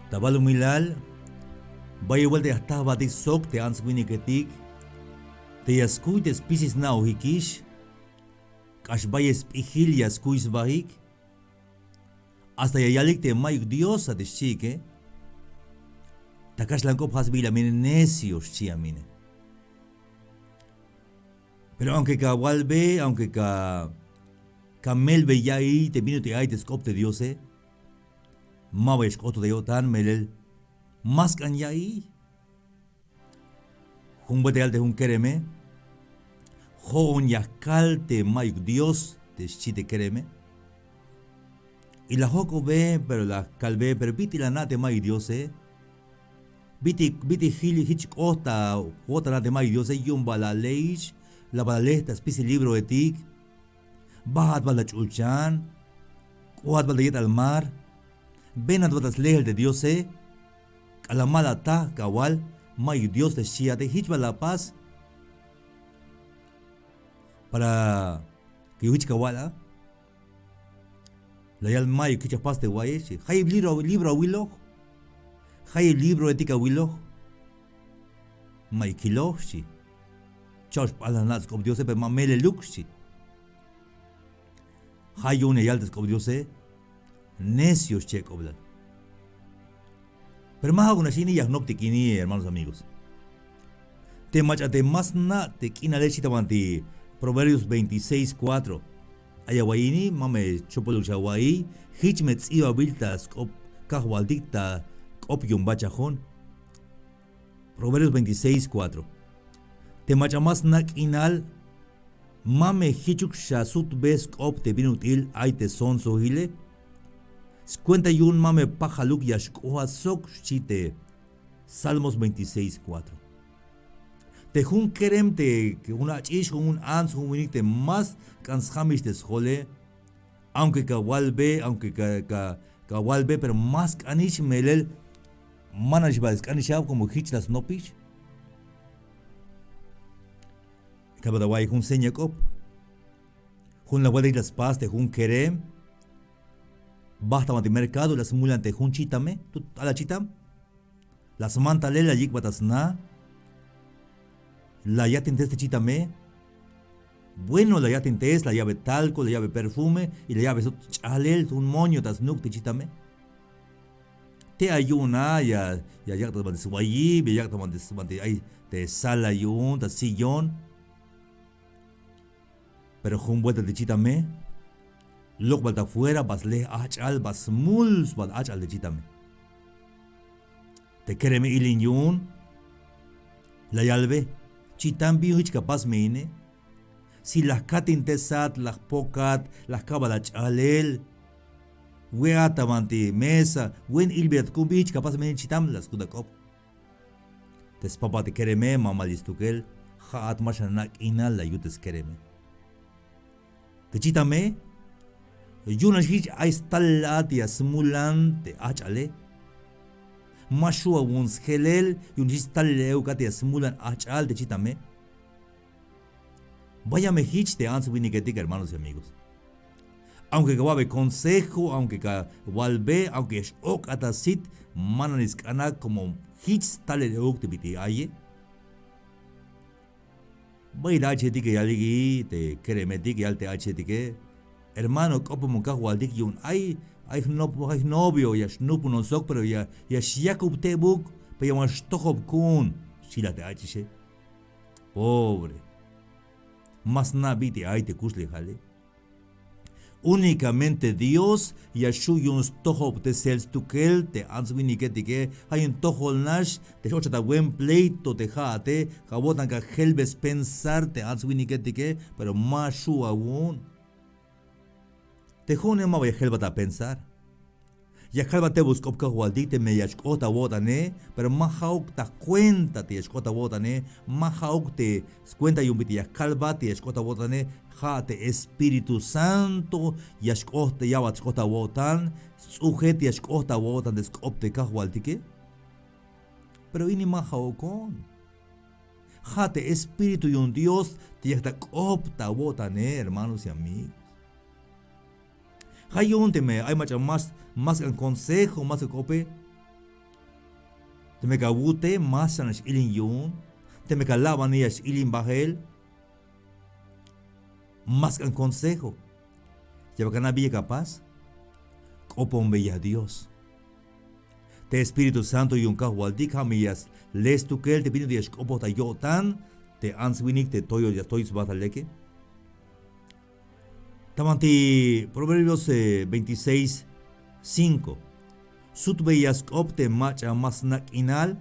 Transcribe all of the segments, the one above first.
Tabalumilal, vaya vuelta hasta batik sok te answini ketik, te yaskuy te species na uhikish, kash vayes pihil yaskuy bahik, hasta yayalik te mayuk Dios a te chique, takash lankop hasbila mine necios chiamine. Pero aunque ka walbe, aunque ka melbe yai te vino te ay te skop te Dios mawe shkoto de yotan melel maskan yai humbete alte hun kereme hoon yaskalte mayuk Dios te chite kereme y la hoko ve pero la calve pero biti la nate may Dios biti hili hich kota otra nate may Dios yum bala leish la balesta especie libro etik bahat bala chulchan kohat bala yet al mar ven a todas leyes de Dios, a la mala ta, kawal, may Dios de Shia de Hitba la paz, para que Wich kawala, la yal may que paz de Wayeshi, hay libro Willow, hay libro ética Willow, may kiloshi, Church Palanas como Dios, pero mamele luxi, hay un yaltes como Dios, necios checobla. Pero más aún así ni yagnop te kini, hermanos amigos. Te machate más na te kina lechita manti Proverbios 26:4. Ayawaini mame chopolu chawai hichmets iwa biltas kop kahwaldikta kopium bachajón. Proverbios 26:4. Te macha más na kinal mame hichuk shasut bes kop te binutil ay te son sohile. Cuenta y un mame pajaluk yashkoa sok chite. Salmos 26:4. Te jun kerem te que una chish un ans un winite más kanshamish te schole. Aunque kawalbe, pero más kanish melel manajbas kanishab como hichlas nopish. Kabadawai jun señakop. Jun la wadi las paz te jun kerem. Basta mati mercado las mulante jun chitame, tu ala chitam. Las mantale la yik batasna. La yatintes te chitame. Bueno, la yatintes, la llave talco, la llave perfume y la llave chalel, un moño tas nuk te chitame. Te ayuna ya yak tas mante suwayi, ya yak tas mante ay te sala yun, tas sillón. Pero jun vuelta te chitame. Lok balta fuera bas le achal bas muls bal achal de chitame. Te kereme ilin yun. La yalbe. Chitam biuch capaz meine. Si las katin tesat, las pokat, las kabala chalel. Weata manti mesa. Wen ilbiat kumbich capaz meine chitam las kudakop. Tes papa te kereme mama listukel. Haat mashanak inal la yutes kereme. Te chitame. Yunas hich aistallat ya smulan te achale. Mashua wuns helel yunis taleu kat ya smulan achal te chitame. Vaya me hich te ans winiketik hermanos y amigos. Aunque kawabe consejo, aunque ka walbe, aunque es ok atasit, mananis kana como hich taleu te biti aye. Vaya achetike yaligi te keremetik yalte achetike. Hermano, como muka waldik yun ay novio ya snupu no sok pero ya shiakub te buk pero ya stojob kun sila te achishe. Pobre. Mas na biti ay te kusle jale. Únicamente Dios ya shuyun stojob te sels tukel te answini ketike hay un tojol nash te chocha ta buen pleito te jate jabotan ka helbes pensar te answini ketike pero más shu aún. Te jone ma voy a helbata pensar. Ya helbate busco ka waldik te me yashkota wotane, pero ma hauk ta cuenta te yashkota wotane, ma hauk te cuenta y un biti yashkalba te yashkota wotane, ha te Espíritu Santo yashkota yawa yashkota wotan, sujet yashkota wotan descopte ka waldike. Pero ini ma haukon. Ha te Espíritu y un Dios te yashkota wotane, hermanos y amigos. Hay un tema, hay más consejo, más cope. te me cabute más en ilin yun, te me calaban ellas ilin bajel, más en consejo. Ya que nadie capaz, opon bella Dios. Te Espíritu Santo y un cahualdi camillas, les tu que te pino de escopota yo tan, te answinik te toyo ya estoy bataleke. Tamanti Proverbios 26, 5. Sut bellas opte macha más inal.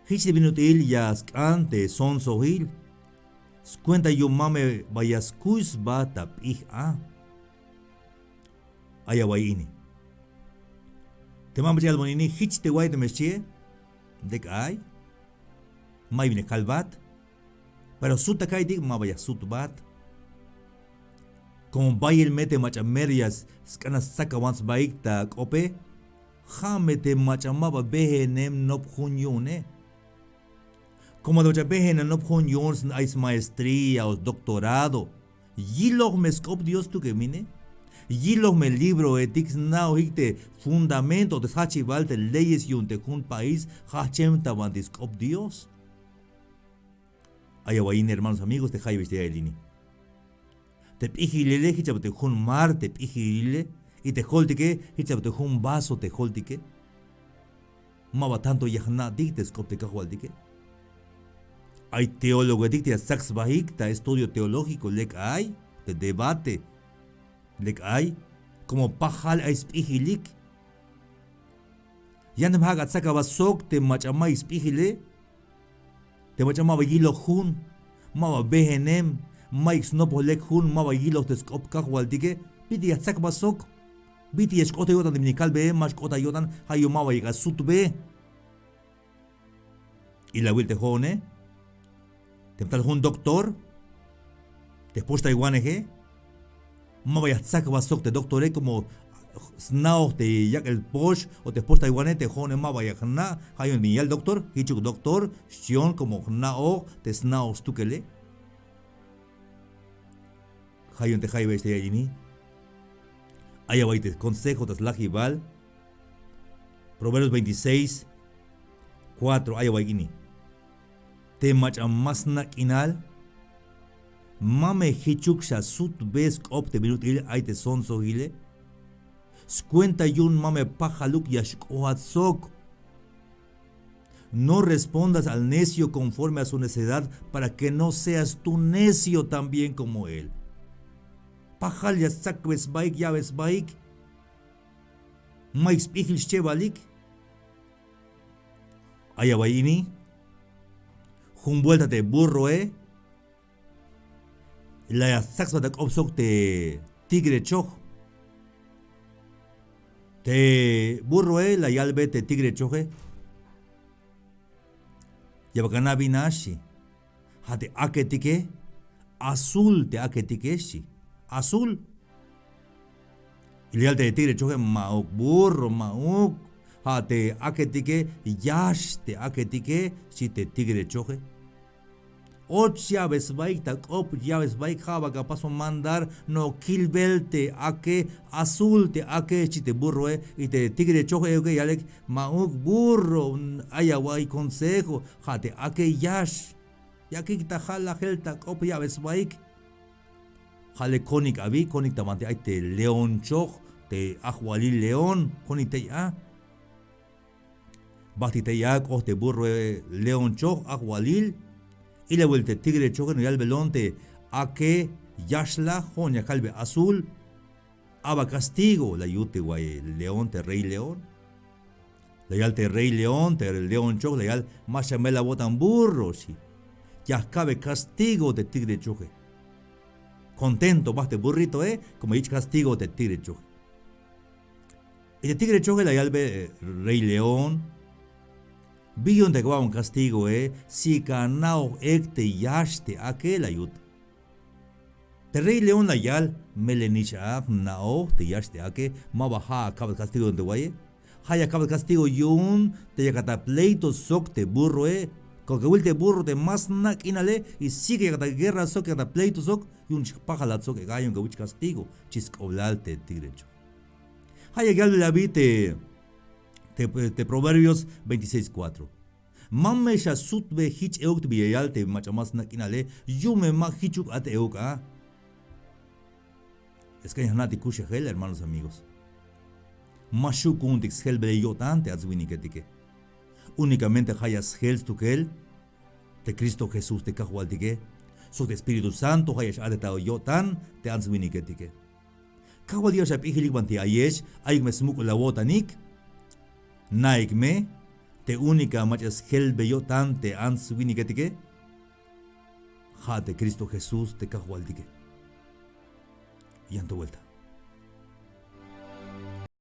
Hich de minutil yas cante son sohil. Cuenta yo mame vayas kuis batap ich a. Ayawaini. Te mame chal bonini hich te guay de mechie. Dek ay. May vine calvat. Pero suta kai dik ma vayas sut bat. Como bayel mete macha merias skana saka wans baik ta kope. Ha mete macha maba behe nem nop hunyone. Como doja behe na nop hunyons ais maestría o doctorado. Yilog me scop Dios tu que mine. Yilog me libro etix nao hikte fundamento de sachi valte leyes yunte kun país hachem taban discop Dios. Ayawain hermanos amigos de Jai Bestia Elini. Te pijilele hichabte hun mar te pijilele y te holtike hichabte hun vaso te holtike. Maba tanto yahna dictes copte cajualdike. Hay teólogo dicte a sax bahicta estudio teológico lek hay de debate lek hay como pajal a ispijilik. Yanem hagat saka basok te machama ispijile te machama bagilo hun maba behenem Mike no polek hun maba yilo te skop cajualdike piti a sac basok biti escote yotan de minical be mas cota yotan hayo maba yiga sut be y la will te jone te tal un doctor después ta iguaneje maba ya sac basok te doctore como snao te yak el posh o después ta iguane te jone maba ya na hayo ni el doctor hichuk doctor sion como nao te snao stukele Hayon te jaibe este allí. Allá va te consejo tas lajibal. Proverbios 26, 4. Allá va gini. Te machamasna inal. Mame hichuksha sut besk op te minut il ay te son sohile. Scuenta yun mame pajaluk yashkohat sok. No respondas al necio conforme a su necedad para que no seas tú necio también como él. Pajal ya sakves baik yaves baik. Mais pihil chevalik. Ayabaini. Humvuelta te burro La saxba de opsok te tigre choch. Te burro la yalbe te tigre choche. Yabakana binashi. Hate aketike. Azul te aketikeshi. Azul. Y le de tigre choque mauk burro mauk. Ha te aketike yash te aketike si te tigre choque. Och llaves baik ta op llaves baik haba capaz mandar no kilbel te ake azul te ake si te burro y te tigre choque que yalek mauk burro ayawai consejo ha te ake yash. Ya que ta jala gelta op llaves baik. Jale konik abi konik tamante ay te león choch te ajualil león konik te ya basti te ya te burro león choch ajualil y le vuelte tigre choch no yal belón te a que yashla jonia calve azul aba castigo la yute guay león te rey león la yal te rey león te león choch la yal machamela botan burro si ya cabe castigo de tigre choch. Contento, baste burrito, como dicho castigo de tigre choque. Y de tigre choque la yalbe rey león. Billon de un castigo, si canao ekte yaste aquel ayud. De rey león la yal melenicha nao te yaste ake mabaja acaba el castigo de guaye. Haya acaba el castigo yun te yakata pleito sok te burro, con que vuelte burro de más nak inale y sigue yakata guerra sok yakata pleito sok. Y un pajalatzo que gallo que castigo, chiscoblalte tigrecho. Hay que la vite Te Proverbios 26:4. Mamesha sutbe hich euk biyayal te machamas nakinale yume ma hichuk at euk a. Es que yanati kushehel, hermanos amigos. Mashu kuntix helbe yotan te azwiniketike. Únicamente hayas hels tukel de Cristo Jesús te kahualtike. So de Espíritu Santo hayas adetao yotan te azwiniketike. Kahualia shap ihilibanti ayesh ayik mesmuk la wotanik. Naik me te única machas helbe yotan te azwiniketike. Ha de Cristo Jesús te kahualtike. Y en tu vuelta.